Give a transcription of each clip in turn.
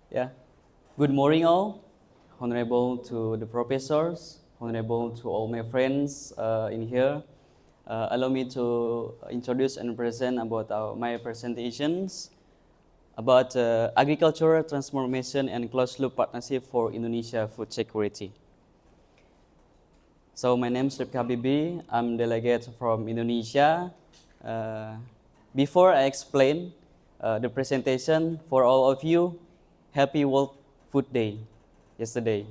Yeah. Good morning, all. Honorable to the professors, honorable to all my friends in here. Allow me to introduce and present about my presentations about agricultural transformation and closed-loop partnership for Indonesia food security. So my name is Rifki Habibi. I'm delegate from Indonesia. Before I explain the presentation for all of you, Happy World Food Day yesterday.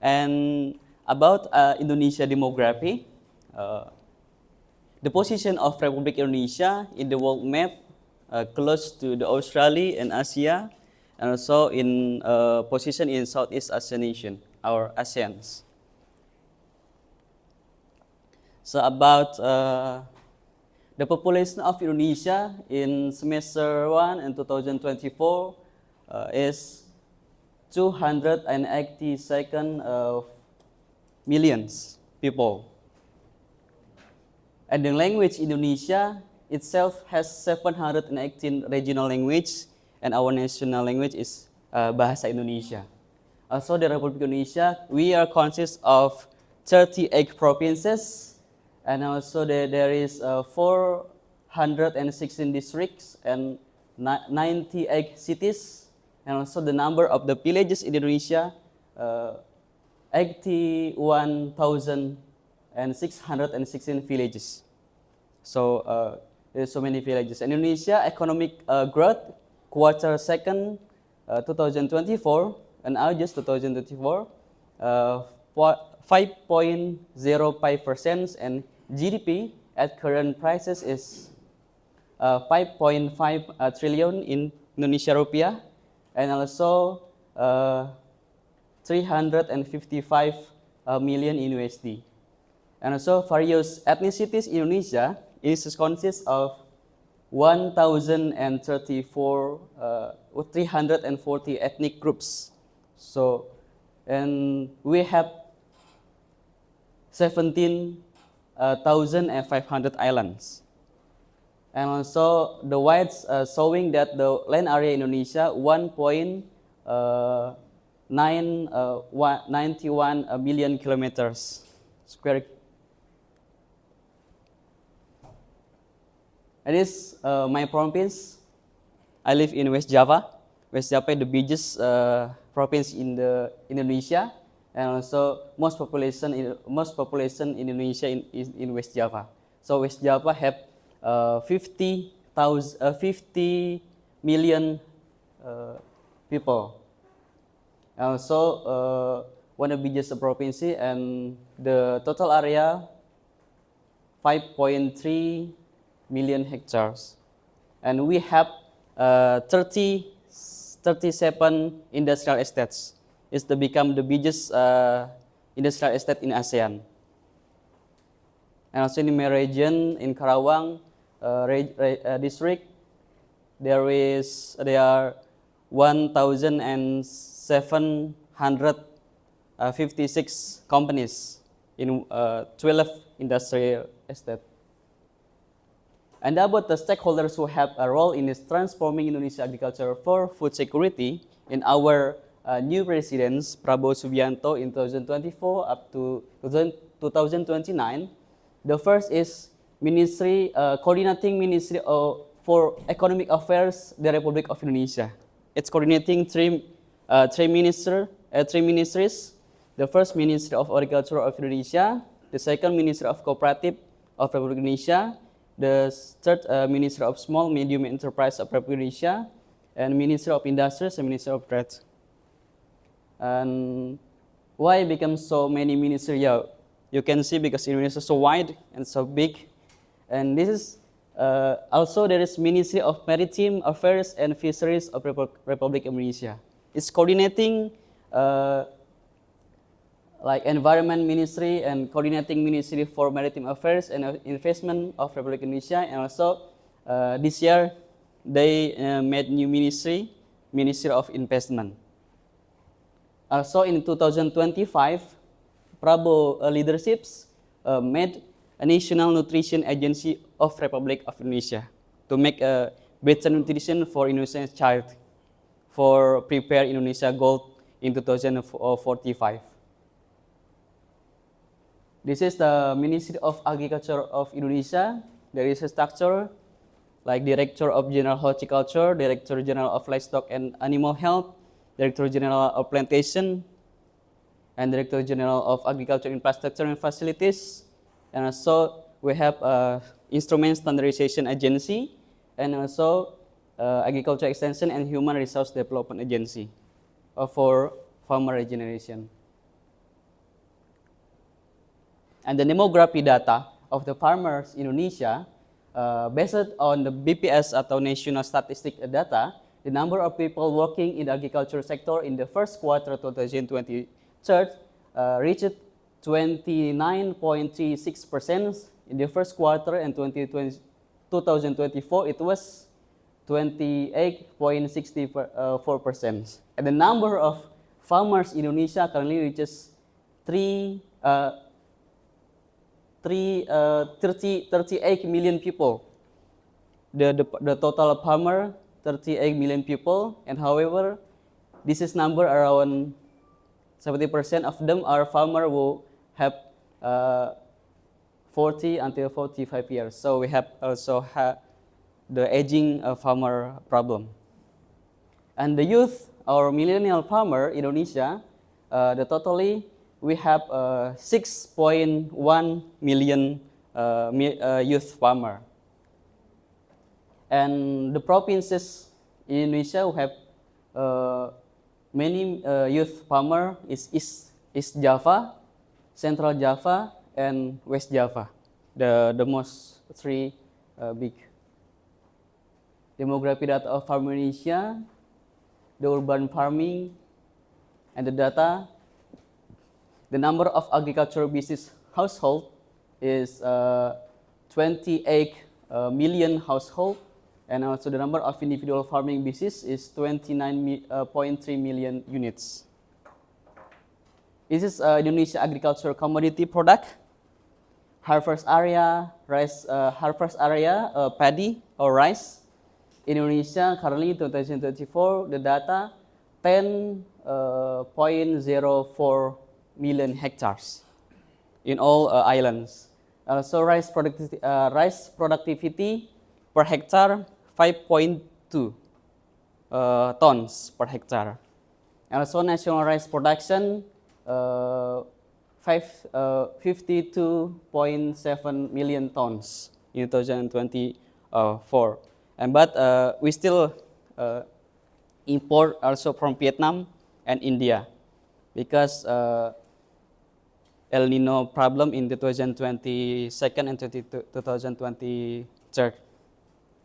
And about Indonesia demography, the position of Republic Indonesia in the world map close to the Australia and Asia, and also in position in Southeast Asian nation, our ASEANs. So about the population of Indonesia in semester 1 in 2024 is 282 millions people. And the language Indonesia itself has 718 regional language, and our national language is Bahasa Indonesia. Also, the Republic Indonesia, we are consist of 38 provinces, and also there is 416 districts and 98 cities, and also the number of the villages in Indonesia, 81,616 villages. So there's so many villages. In Indonesia economic growth quarter second 2024 and August 2024 5.05% and GDP at current prices is 5.5 trillion in Indonesia rupiah, and also 355 million in USD. And also various ethnicities in Indonesia consists of 340 ethnic groups. So, and we have 17,500 islands. And also the whites showing that the land area in Indonesia 1.91 million kilometers square. And this my province. I live in West Java. West Java is the biggest province in the Indonesia, and also most population in Indonesia in West Java. So West Java have 50 million people. And also one of the biggest province, and the total area 5.3 million hectares, and we have 37 industrial estates. It's to become the biggest industrial estate in ASEAN. And also in my region, in Karawang district, there are 1,756 companies in 12 industrial estates. And about the stakeholders who have a role in transforming Indonesia agriculture for food security, in our new president, Prabowo Subianto, in 2024 up to 2029, the first is coordinating Ministry for Economic Affairs, the Republic of Indonesia. It's coordinating three ministries. The first Ministry of Agriculture of Indonesia, the second Ministry of Cooperative of Republic of Indonesia, the third Ministry of Small Medium Enterprise of Republic of Indonesia, and Ministry of Industries and Ministry of Trade. And why become so many ministries? Yeah, you can see because Indonesia is so wide and so big, and this is also there is Ministry of Maritime Affairs and Fisheries of Republic of Indonesia. It's coordinating like Environment Ministry and Coordinating Ministry for Maritime Affairs and Investment of Republic of Indonesia, and also this year they made new Ministry of Investment. Also in 2025, Prabowo leaderships made a National Nutrition Agency of Republic of Indonesia to make a better nutrition for Indonesian child for prepare Indonesia goal in 2045. This is the Ministry of Agriculture of Indonesia. There is a structure like Director of General Horticulture, Director General of Livestock and Animal Health, Director General of Plantation, and Director General of Agriculture Infrastructure and Facilities. And also we have Instrument Standardization Agency, and also Agriculture Extension and Human Resource Development Agency for farmer regeneration. And the demography data of the farmers in Indonesia, based on the BPS atau National Statistic data, the number of people working in the agriculture sector in the first quarter 2023 reached 29.36% in the first quarter, and 2024 it was 28.64%. And the number of farmers in Indonesia currently reaches 38 million people. The total farmer 38 million people, and however, this is number around 70% of them are farmer who have 40 until 45 years. So we have also the aging farmer problem. And the youth or millennial farmer in Indonesia, the totally we have 6.1 million youth farmer. And the provinces in Indonesia who have many youth farmer is East Java, Central Java, and West Java, the most three big. Demography data of farm Indonesia, the urban farming, and the data. The number of agricultural business household is 28 million household, and also the number of individual farming business is 29.3 million units. This is Indonesia agricultural commodity product. Harvest area, rice, paddy or rice. In Indonesia, currently 2024, the data 10.04 million hectares in all islands. So rice productivity per hectare 5.2 tons per hectare. And also national rice production 52.7 million tons in 2024. But we still import also from Vietnam and India because El Nino problem in 2022 and 2023.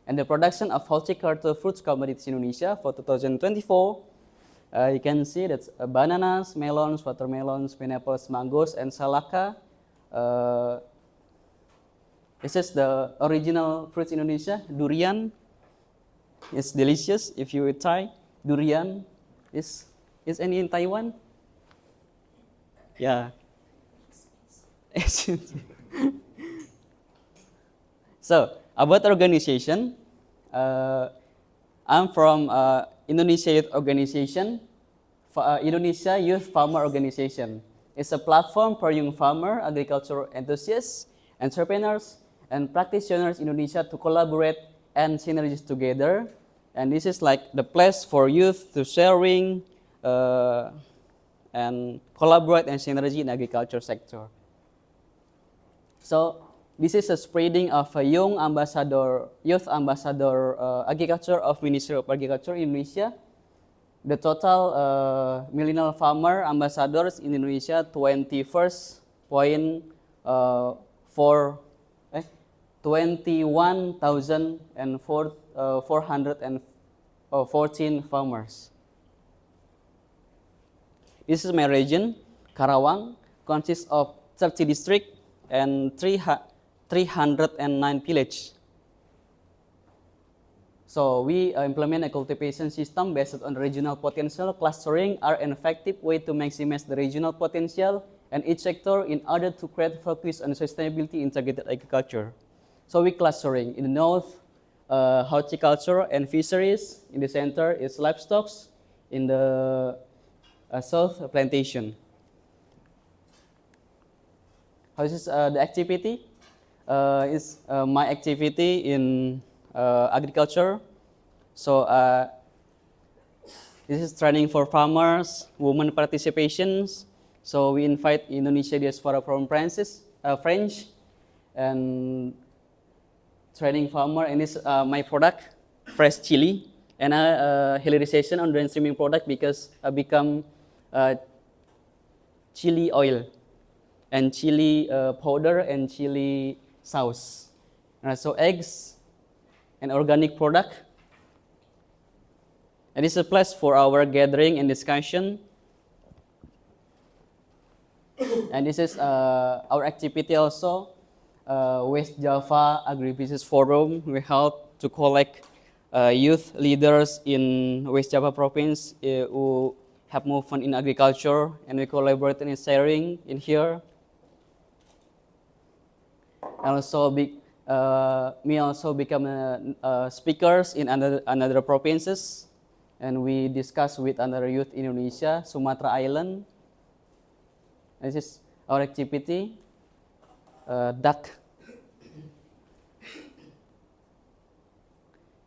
And the production of horticultural fruits commodities in Indonesia for 2024, you can see that bananas, melons, watermelons, pineapples, mangoes, and salaka. This is the original fruits in Indonesia. Durian is delicious if you try. Durian is any in Taiwan? Yeah. So about organization, I'm from Indonesia Youth Organization, Indonesia Youth Farmer Organization. It's a platform for young farmer, agricultural enthusiasts, entrepreneurs, and practitioners in Indonesia to collaborate and synergize together. And this is like the place for youth to sharing and collaborate and synergy in agriculture sector. So this is a spreading of a youth ambassador agriculture of Ministry of Agriculture in Indonesia. The total millennial farmer ambassadors in Indonesia 21,414 farmers. This is my region, Karawang, consists of 30 districts and 309 villages. So we implement a cultivation system based on regional potential. Clustering are an effective way to maximize the regional potential and each sector in order to create focus on sustainability integrated agriculture. So we clustering in the north, horticulture and fisheries. In the center is livestock. In the south, plantation. How is the activity? Is my activity in agriculture. So this is training for farmers, women participations. So we invite Indonesia diaspora from French, and training farmer. And this my product, fresh chili, and helirization on downstreaming product because become chili oil, and chili powder and chili sauce. So eggs and organic product. And this is a place for our gathering and discussion. And this is our activity also. West Java Agribusiness Forum. We help to collect youth leaders in West Java province who have movement in agriculture, and we collaborate in sharing in here. And also me also become speakers in another provinces, and we discuss with another youth in Indonesia, Sumatra Island. This is our activity. Duck.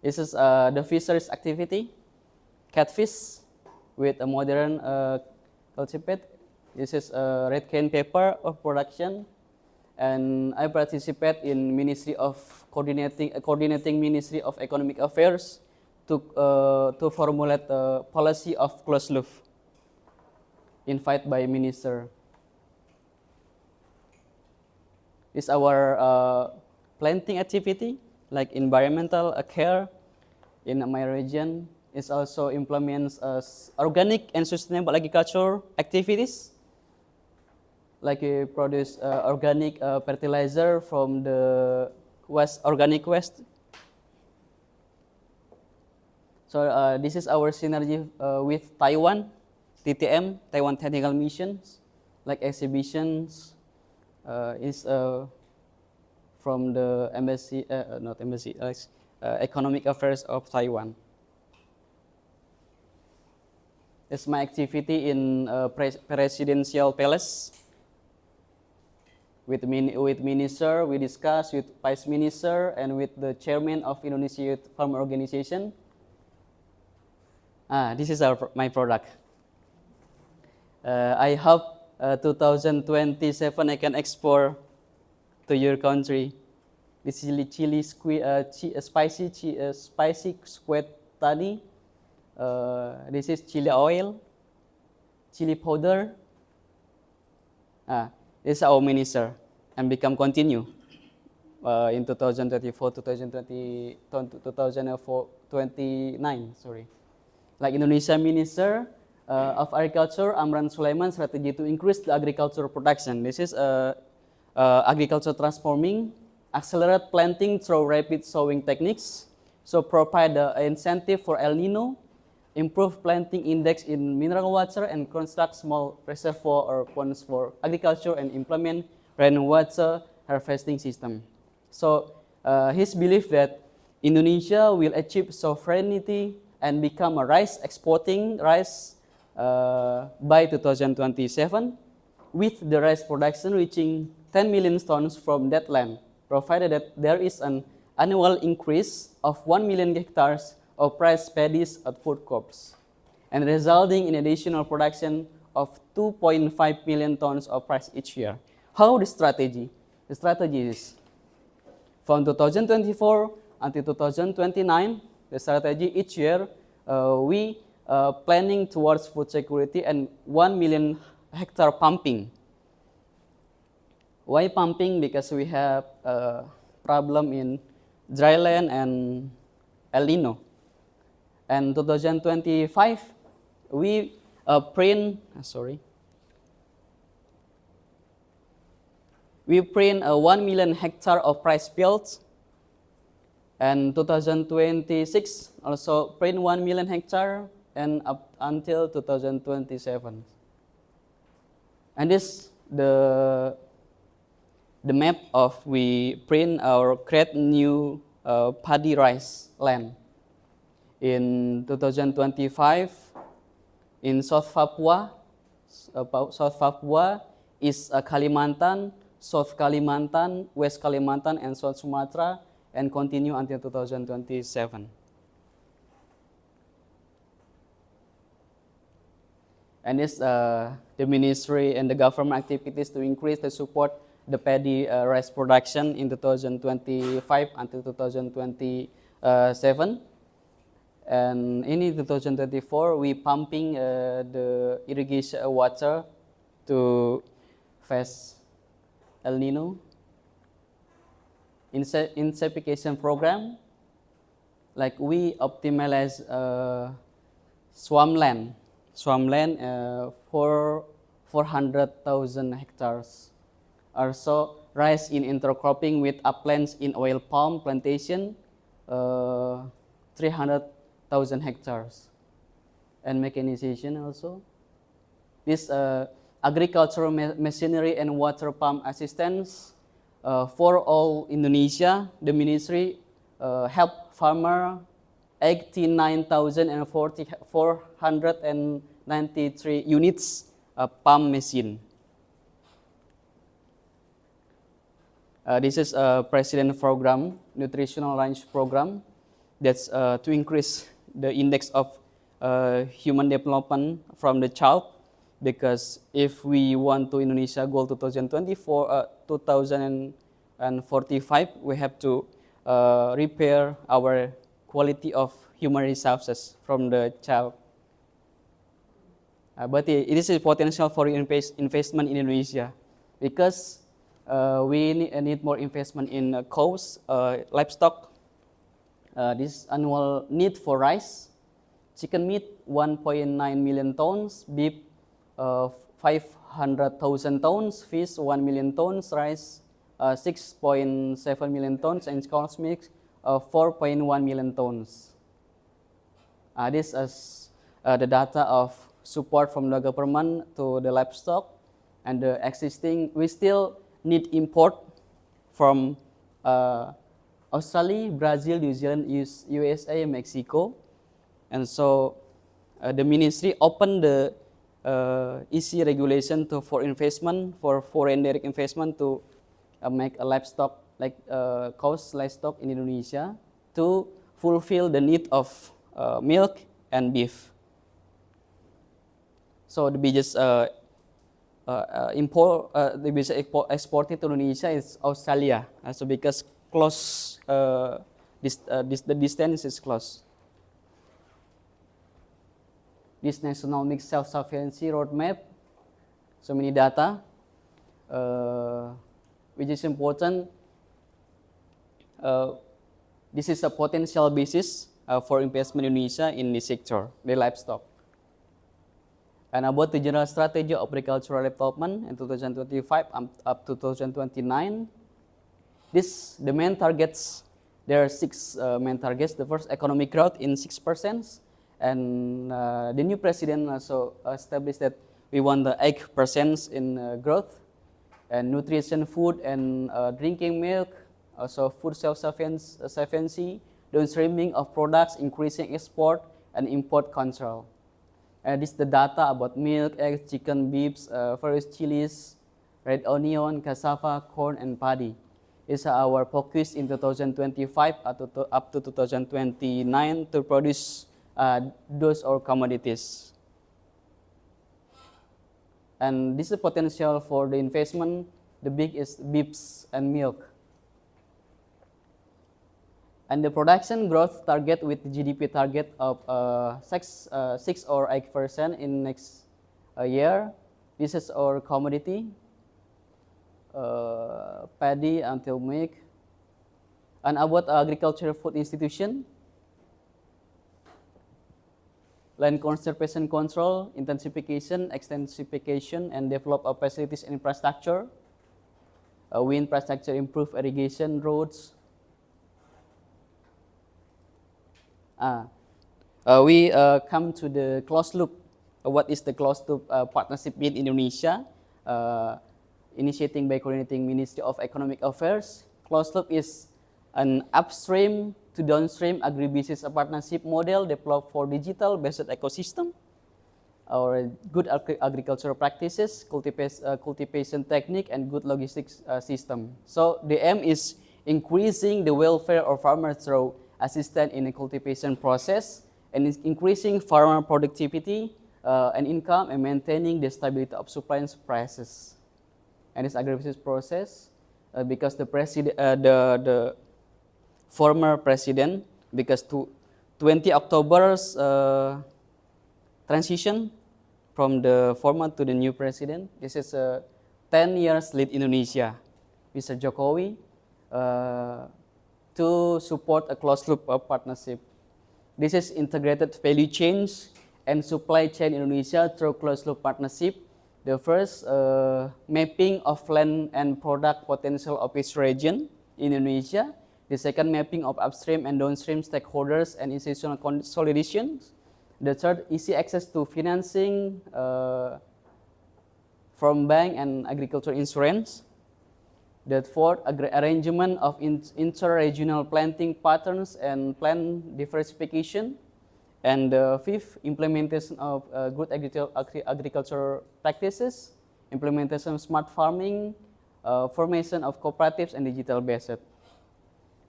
This is the fisheries activity. Catfish with a modern cultivate. This is red cane paper of production. And I participate in Ministry of coordinating Ministry of Economic Affairs to formulate the policy of closed loop, invited by minister. This is our planting activity, like environmental care in my region. It also implements organic and sustainable agriculture activities, like we produce organic fertilizer from the organic waste. So this is our synergy with Taiwan, TTM, Taiwan Technical Missions, like exhibitions is from the embassy, not embassy, Economic Affairs of Taiwan. It's my activity in Presidential Palace. With minister, we discuss with vice minister and with the chairman of Indonesia Youth Farmer Organization. This is my product. I hope 2027 I can export to your country. This is spicy squid tani. This is chili oil, chili powder. This is our minister, and become continue in 2024, 2029. Sorry. Like Indonesia Minister of Agriculture, Amran Sulaiman, strategy to increase the agricultural production. This is agriculture transforming, accelerate planting through rapid sowing techniques, so provide the incentive for El Nino, improve planting index in mineral water, and construct small reservoir or ponds for agriculture, and implement rainwater harvesting system. So his belief that Indonesia will achieve sovereignty and become a exporting rice by 2027, with the rice production reaching 10 million tons from that land, provided that there is an annual increase of 1 million hectares of rice paddies at food crops, and resulting in additional production of 2.5 million tons of rice each year. How the strategy? The strategy is from 2024 until 2029, the strategy each year, we planning towards food security and 1 million hectare pumping. Why pumping? Because we have a problem in dry land and El Nino. And 2025, we print 1 million hectare of rice fields. And 2026 also print 1 million hectare, and up until 2027. And this the map of we print or create new paddy rice land. In 2025, in South Papua, East Kalimantan, South Kalimantan, West Kalimantan, and South Sumatra, and continue until 2027. And this the ministry and the government activities to increase the support the paddy rice production in 2025 until 2027. And in 2024, we pumping the irrigation water to face El Nino. Insectification program, like we optimize swampland for 400,000 hectares. Also, rice in intercropping with uplands in oil palm plantation, 300,000 hectares. And mechanization also. This agricultural machinery and water pump assistance for all Indonesia. The ministry help farmer 89,493 units pump machine. This is a president program, nutritional range program, that's to increase the index of human development from the child, because if we want to Indonesia goal 2045, we have to repair our quality of human resources from the child. But it is a potential for investment in Indonesia, because we need more investment in cows, livestock. This annual need for rice, chicken meat 1.9 million tons, beef 500,000 tons, fish 1 million tons, rice 6.7 million tons, and cow's milk 4.1 million tons. This is the data of support from the government to the livestock, and the existing, we still need import from Australia, Brazil, New Zealand, USA, and Mexico. And so the ministry opened the EC regulation for investment, for foreign direct investment, to make a livestock, like cows, livestock in Indonesia, to fulfill the need of milk and beef. So the biggest exported to Indonesia is Australia. So because close, the distance is close. This national mixed self-sufficiency roadmap, so many data, which is important. This is a potential basis for investment in Indonesia in this sector, the livestock. And about the general strategy of agricultural development in 2025 up to 2029, the main targets, there are 6 main targets. The first, economic growth in 6%, and the new president also established that we want the 8% in growth, and nutrition, food and drinking milk, also food self-sufficiency, downstreaming of products, increasing export and import control. And this is the data about milk, eggs, chicken, beef, forest chilies, red onion, cassava, corn, and paddy. Is our focus in 2025 up to 2029 to produce those or commodities. And this is potential for the investment. The big is beef and milk. And the production growth target with the GDP target of 6 or 8% in next year. This is our commodity, paddy until milk. And about agricultural food institution, land conservation control, intensification, extensification, and develop of facilities and infrastructure. Wind infrastructure, improve irrigation, roads. We come to the closed loop. What is the closed loop partnership in Indonesia? Initiating by coordinating Ministry of Economic Affairs. Closed loop is an upstream to downstream agribusiness partnership model developed for digital-based ecosystem, or good agricultural practices, cultivation technique, and good logistics system. So the aim is increasing the welfare of farmers through assistance in the cultivation process, and is increasing farmer productivity and income, and maintaining the stability of supply and prices. And this agribusiness process, because the former president, because 20 October's transition from the former to the new president, this is a 10 years lead Indonesia, Mr. Jokowi, to support a closed loop of partnership. This is integrated value chains and supply chain Indonesia through closed loop partnership. The first, mapping of land and product potential of each region in Indonesia. The second, mapping of upstream and downstream stakeholders and institutional consolidations. The third, easy access to financing from bank and agricultural insurance. The fourth, arrangement of inter-regional planting patterns and plant diversification. And the fifth, implementation of good agricultural practices, implementation of smart farming, formation of cooperatives and digital based.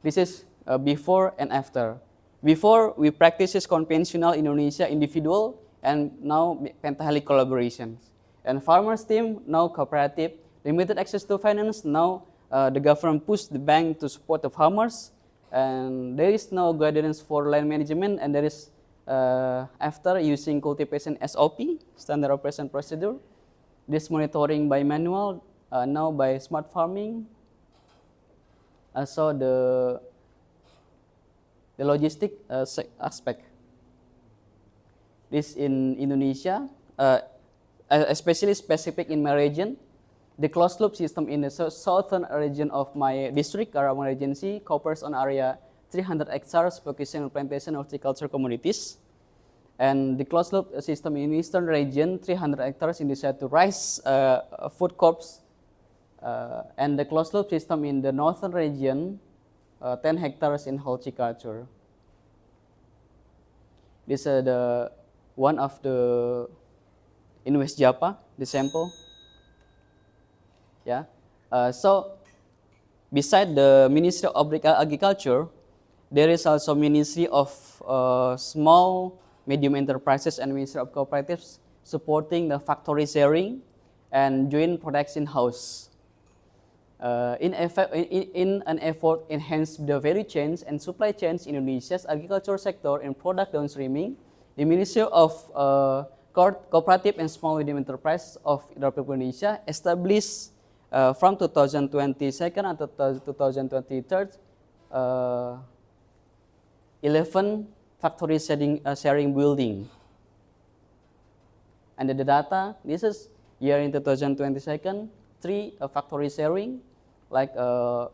This is before and after. Before, we practices conventional Indonesia individual, and now Pentahelix collaborations. And farmers team, now cooperative. Limited access to finance, now the government pushed the bank to support the farmers. And there is no guidance for land management, and there is after using cultivation SOP, standard operation procedure. This monitoring by manual, now by smart farming. Also the logistic aspect. This in Indonesia, especially specific in my region, the closed loop system in the southern region of my district, Karawang Regency, covers on area 300 hectares, focusing on plantation horticulture communities. And the closed loop system in eastern region, 300 hectares, in the to rice food crops. And the closed loop system in the northern region, 10 hectares in horticulture. This is the one of the in West Java, the sample. Yeah. So beside the Ministry of Agriculture, there is also Ministry of Small Medium Enterprises and Ministry of Cooperatives supporting the factory sharing and joint production house. In an effort to enhance the value chains and supply chains in Indonesia's agriculture sector and product downstreaming, the Ministry of Cooperative and Small Medium Enterprise of the Republic of Indonesia established from 2022 until 2023 11 factory sharing building. And the data, this is year in 2022, 3 factory sharing, like a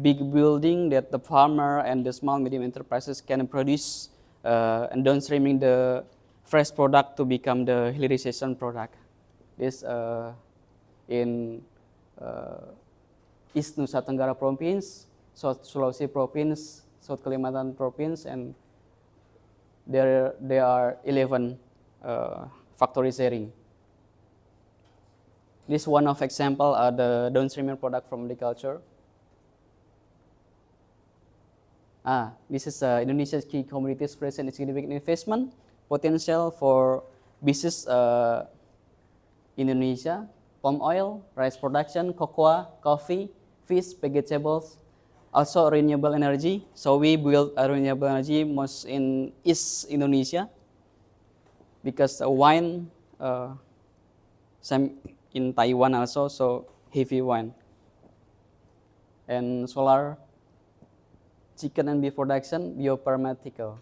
big building that the farmer and the small medium enterprises can produce and downstreaming the fresh product to become the hilirization product. This in East Nusa Tenggara Province, South Sulawesi Province, South Kalimantan Province, and there are 11 factory sharing. This one of example are the downstreaming product from agriculture. This is Indonesia's key commodities present in significant investment potential for business Indonesia: palm oil, rice production, cocoa, coffee, fish, vegetables, also renewable energy. So we build a renewable energy most in East Indonesia because wine, some in Taiwan also, so heavy wine. And solar, chicken and beef production, biopharmaceutical.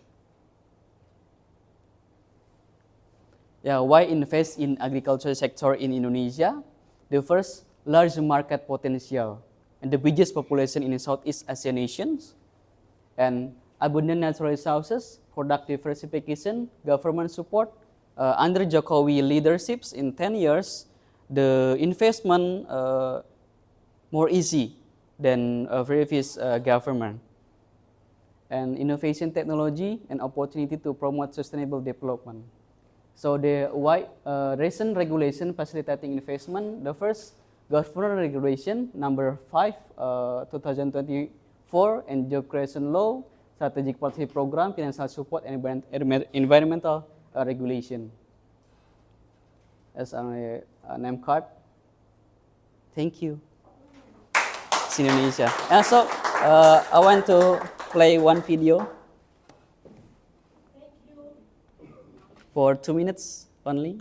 Yeah, why invest in agriculture sector in Indonesia? The first, large market potential and the biggest population in the Southeast Asian nations, and abundant natural resources, product diversification, government support. Under Jokowi leaderships in 10 years, the investment more easy than a previous government. And innovation technology and opportunity to promote sustainable development. So the recent regulation facilitating investment, the first government regulation number 5 2024 and job creation law, strategic partnership program, financial support and environmental regulation. As a name card. Thank you. It's Indonesia. And so I want to play one video for 2 minutes only.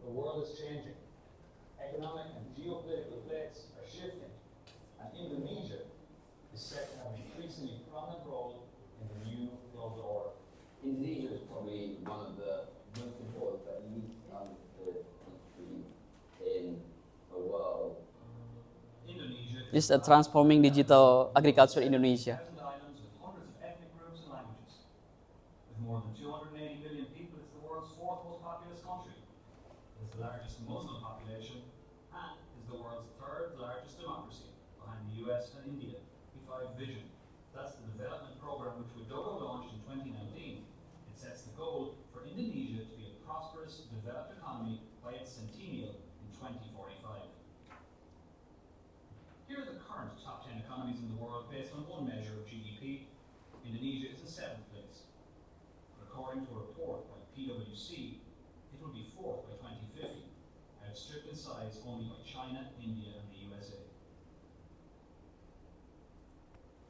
The world is changing. Economic and geopolitical plates are shifting, and Indonesia is set to have an increasingly prominent role in the new global order. Indonesia is probably one of the most important but least understood countries in the world. Indonesia This is a transforming digital agriculture in Indonesia. islands with hundreds of ethnic groups and languages. With more than 280 million people, it's the world's fourth most populous country. It's the largest Muslim population and is the world's third largest democracy, behind the US and India. P5 Vision. That's the development program which Widodo launched in 2019. It sets the goal for Indonesia to be a prosperous, developed economy by its centennial in 2045. Here are the current top 10 economies in the world based on one measure of GDP. Indonesia is in 7th place. But according to a report by PwC, it will be 4th by 2050, outstripped in size only by China, India, and the USA.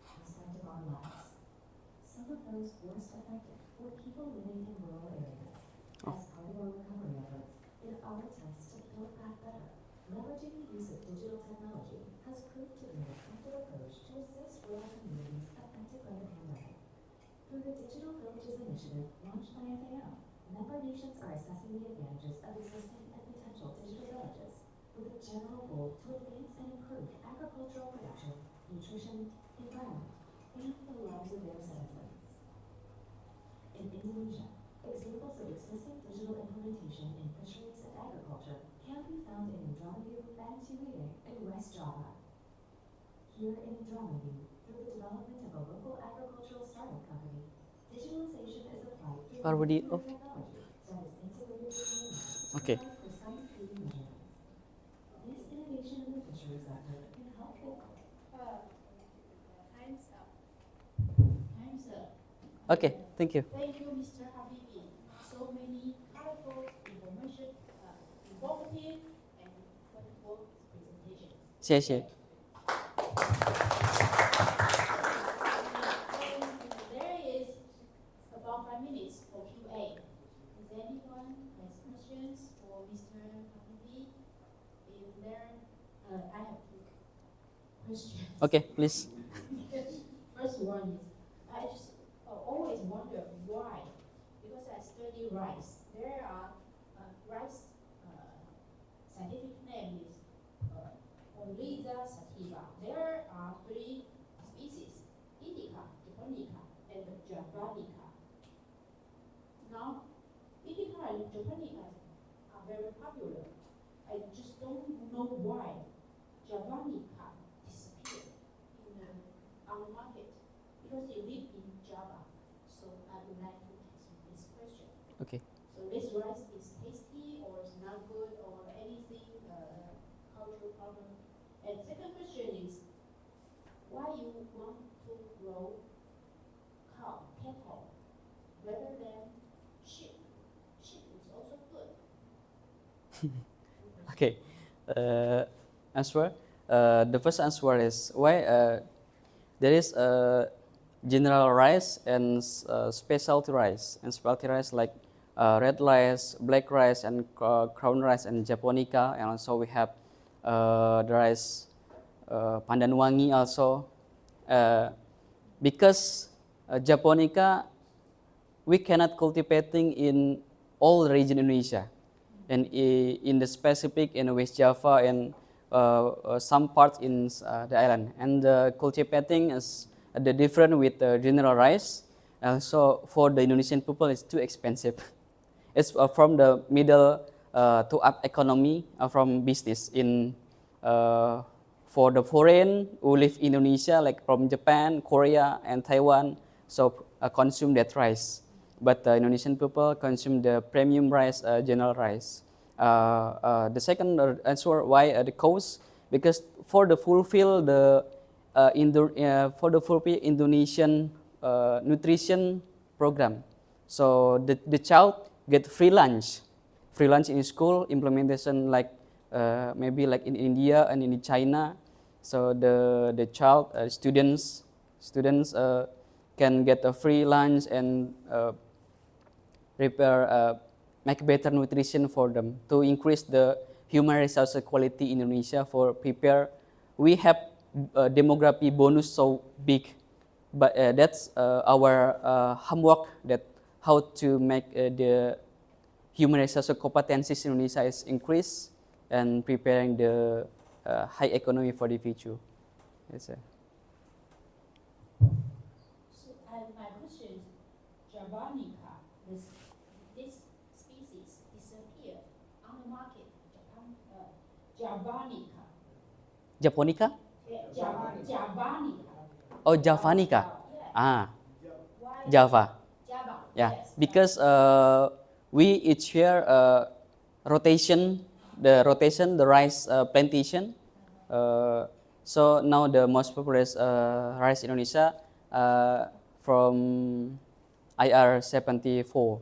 Perspective on lives. Some of those worst affected were people living in rural areas. As part of our recovery efforts, in our test to build back better, leveraging the use of digital technology has proved to be an effective approach to assist rural communities affected by the pandemic. Through the Digital Villages Initiative launched by FAO, member nations are assessing the advantages of existing and potential digital villages with a general goal to advance and improve agricultural production, nutrition, environment, and the lives of their citizens. In Indonesia, examples of existing digital implementation in fisheries and agriculture can be found in Indramayu and Ciwidey in West Java. Here in Indramayu, through the development of a local agricultural startup company, digitalization is applied through Already computer off? technology that is integrated with AI Okay. to provide precise feeding measurements. This innovation in the fisheries sector can help Time's up. Time's up. Okay, thank you. Thank you, Mr. Habibi. So many colorful information, informative and wonderful presentations. 谢谢。 And there is about 5 minutes for QA. Does anyone has questions for Mr. Habibi? If there, I have two questions. Okay, please. First one is, I just always wonder why, because I study rice. There are rice scientific name is Oryza sativa. There are 3 species: Indica, Japonica, and Javanica. Now, Indica and Japonica are very popular. I just don't know why Javanica disappeared on the market, because you live in Java. So I would like to ask you this question. Okay. So this rice is tasty or is not good or anything cultural problem? And second question is, why you want to grow cattle rather than sheep? Sheep is also good. Okay. Answer. The first answer is why there is a general rice and specialty rice. And specialty rice like red rice, black rice, and crown rice, and Japonica. And also we have the rice Pandan Wangi also. Because Japonica we cannot cultivating in all region Indonesia, and in the specific in West Java and some parts in the island. And cultivating is the different with general rice. So for the Indonesian people, it's too expensive. It's from the middle to up economy from business in for the foreign who live in Indonesia, like from Japan, Korea, and Taiwan, so consume that rice. But the Indonesian people consume the premium rice, general rice. The second answer why the cost, because for the fulfill the Indonesian nutrition program, so the child get free lunch in school implementation like maybe like in India and in China. So the child students can get a free lunch and make better nutrition for them to increase the human resource quality in Indonesia for prepare. We have demography bonus so big, but that's our homework, that how to make the human resource competencies in Indonesia is increased and preparing the high economy for the future. Yes, sir. So, my question is, Javanica, this species disappeared on the market. Javanica. Japonica? Javanica. Oh, Javanica. Yeah. Ah, Why? Java. Java. Yeah, Yes. because we each year rotation, the rice plantation. So now the most popular rice in Indonesia from IR 74.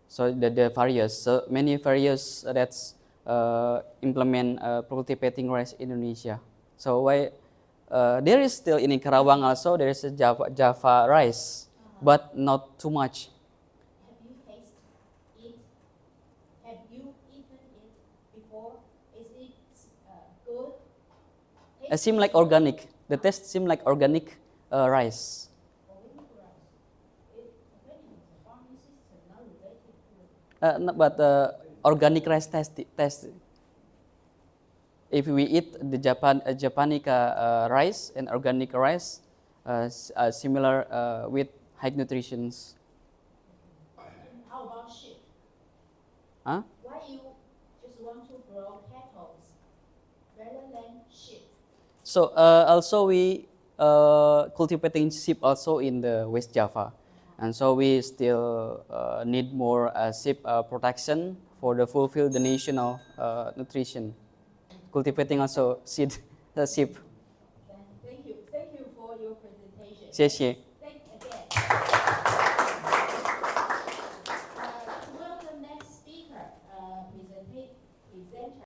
So the various, so many various that's implement cultivating rice in Indonesia. So why there is still in Karawang also there is a Java rice, but not too much. Have you tasted it? Have you eaten it before? Is it good? It seem like organic. The taste seem like organic rice. Organic rice. Organic is a farming system, not related to But organic rice taste. If we eat the Japanica rice and organic rice, similar with high nutritions. How about sheep? Huh? Why you just want to grow cattle rather than sheep? So also we cultivating sheep also in the West Java, and so we still need more sheep production for the fulfill the national nutrition. Cultivating also sheep. Thank you. Thank you for your presentation. 谢谢。